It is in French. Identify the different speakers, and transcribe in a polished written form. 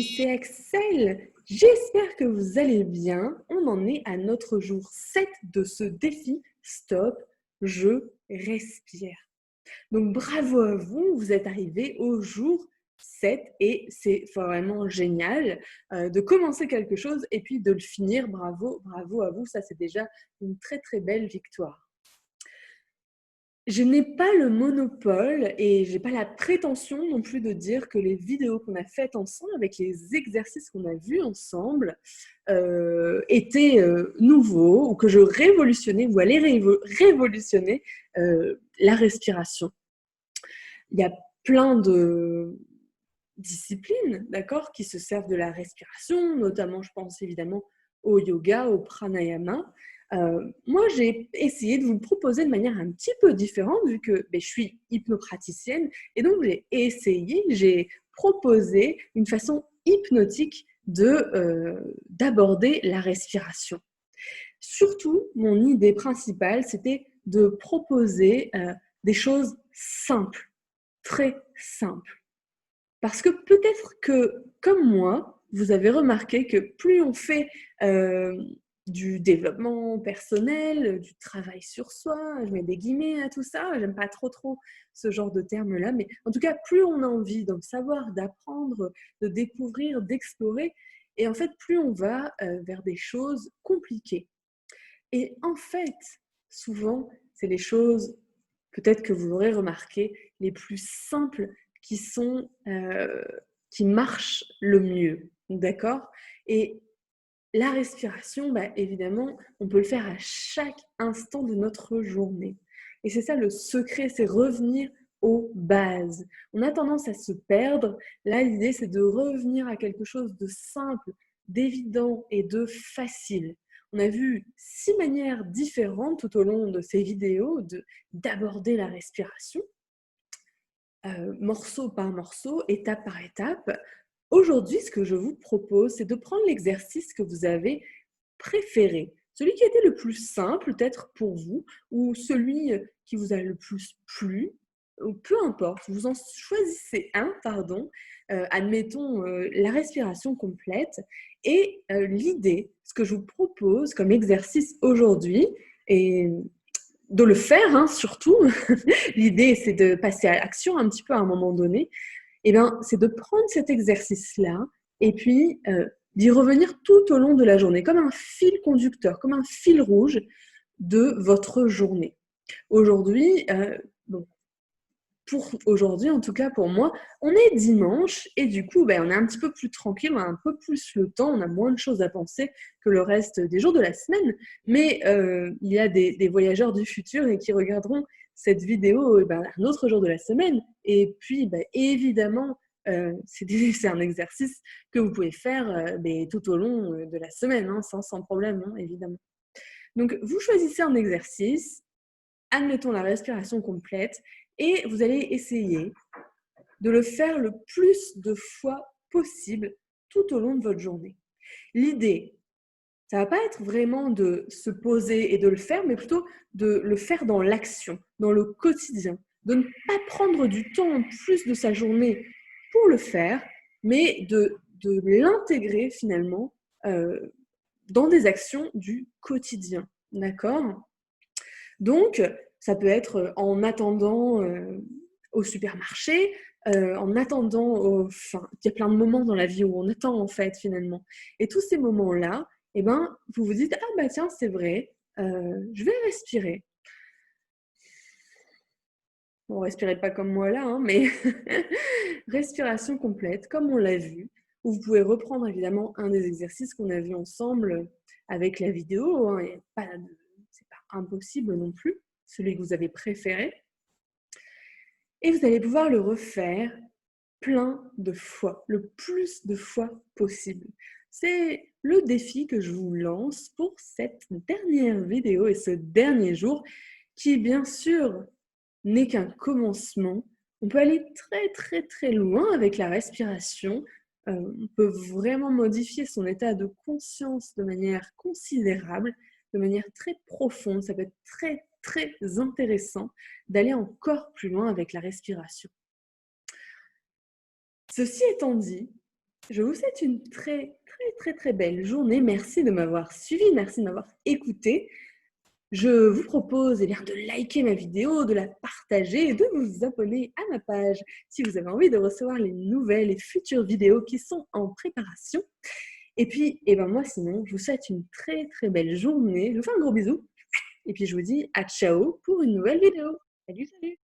Speaker 1: C'est Axel, j'espère que vous allez bien. On en est à notre jour 7 de ce défi Stop, je respire. Donc bravo à vous, vous êtes arrivés au jour 7 et c'est vraiment génial de commencer quelque chose et puis de le finir. Bravo, bravo à vous, ça c'est déjà une très très belle victoire. Je n'ai pas le monopole et j'ai pas la prétention non plus de dire que les vidéos qu'on a faites ensemble avec les exercices qu'on a vus ensemble étaient nouveaux ou que je révolutionnais ou allais révolutionner la respiration. Il y a plein de disciplines, d'accord, qui se servent de la respiration, notamment je pense évidemment au yoga, au pranayama. Moi, j'ai essayé de vous le proposer de manière un petit peu différente, vu que je suis hypnopraticienne, et donc j'ai proposé une façon hypnotique d'aborder la respiration. Surtout, mon idée principale, c'était de proposer des choses simples, très simples. Parce que peut-être que, comme moi, vous avez remarqué que plus on fait du développement personnel, du travail sur soi, je mets des guillemets à tout ça, j'aime pas trop ce genre de termes-là, mais en tout cas, plus on a envie d'en savoir, d'apprendre, de découvrir, d'explorer, et en fait, plus on va vers des choses compliquées. Et en fait, souvent, c'est les choses, peut-être que vous l'aurez remarqué, les plus simples qui marchent le mieux, d'accord? Et la respiration, évidemment, on peut le faire à chaque instant de notre journée. Et c'est ça le secret, c'est revenir aux bases. On a tendance à se perdre. Là, l'idée, c'est de revenir à quelque chose de simple, d'évident et de facile. On a vu 6 manières différentes tout au long de ces vidéos d'aborder la respiration, morceau par morceau, étape par étape. Aujourd'hui, ce que je vous propose, c'est de prendre l'exercice que vous avez préféré, celui qui était le plus simple peut-être pour vous, ou celui qui vous a le plus plu, ou peu importe, vous en choisissez un, pardon, admettons la respiration complète, et l'idée, ce que je vous propose comme exercice aujourd'hui, et de le faire surtout, l'idée c'est de passer à l'action un petit peu à un moment donné, c'est de prendre cet exercice-là et puis d'y revenir tout au long de la journée, comme un fil conducteur, comme un fil rouge de votre journée. Aujourd'hui, pour aujourd'hui, en tout cas pour moi, on est dimanche et du coup, on est un petit peu plus tranquille, on a un peu plus le temps, on a moins de choses à penser que le reste des jours de la semaine. Mais il y a des voyageurs du futur et qui regarderont cette vidéo un autre jour de la semaine. Et puis, évidemment, c'est un exercice que vous pouvez faire tout au long de la semaine, sans problème, évidemment. Donc, vous choisissez un exercice, admettons la respiration complète, et vous allez essayer de le faire le plus de fois possible tout au long de votre journée. L'idée, ça ne va pas être vraiment de se poser et de le faire, mais plutôt de le faire dans l'action, dans le quotidien, de ne pas prendre du temps en plus de sa journée pour le faire, mais de l'intégrer finalement dans des actions du quotidien. D'accord ? Donc, ça peut être en attendant au supermarché, en attendant, il y a plein de moments dans la vie où on attend en fait finalement. Et tous ces moments-là, vous vous dites, ah tiens, c'est vrai, je vais respirer. Bon, respirez pas comme moi là, mais respiration complète, comme on l'a vu, où vous pouvez reprendre évidemment un des exercices qu'on a vu ensemble avec la vidéo. C'est pas impossible non plus, celui que vous avez préféré. Et vous allez pouvoir le refaire plein de fois, le plus de fois possible. C'est le défi que je vous lance pour cette dernière vidéo et ce dernier jour qui, bien sûr, n'est qu'un commencement. On peut aller très loin avec la respiration. On peut vraiment modifier son état de conscience de manière considérable, de manière très profonde. Ça peut être très intéressant d'aller encore plus loin avec la respiration. Ceci étant dit, Je vous souhaite une très, très, très, très belle journée. Merci de m'avoir suivi, merci de m'avoir écouté. Je vous propose eh bien, de liker ma vidéo, de la partager et de vous abonner à ma page si vous avez envie de recevoir les nouvelles et futures vidéos qui sont en préparation. Et puis, eh ben moi, sinon, je vous souhaite une très, très belle journée. Je vous fais un gros bisou et puis je vous dis à ciao pour une nouvelle vidéo. Salut, salut!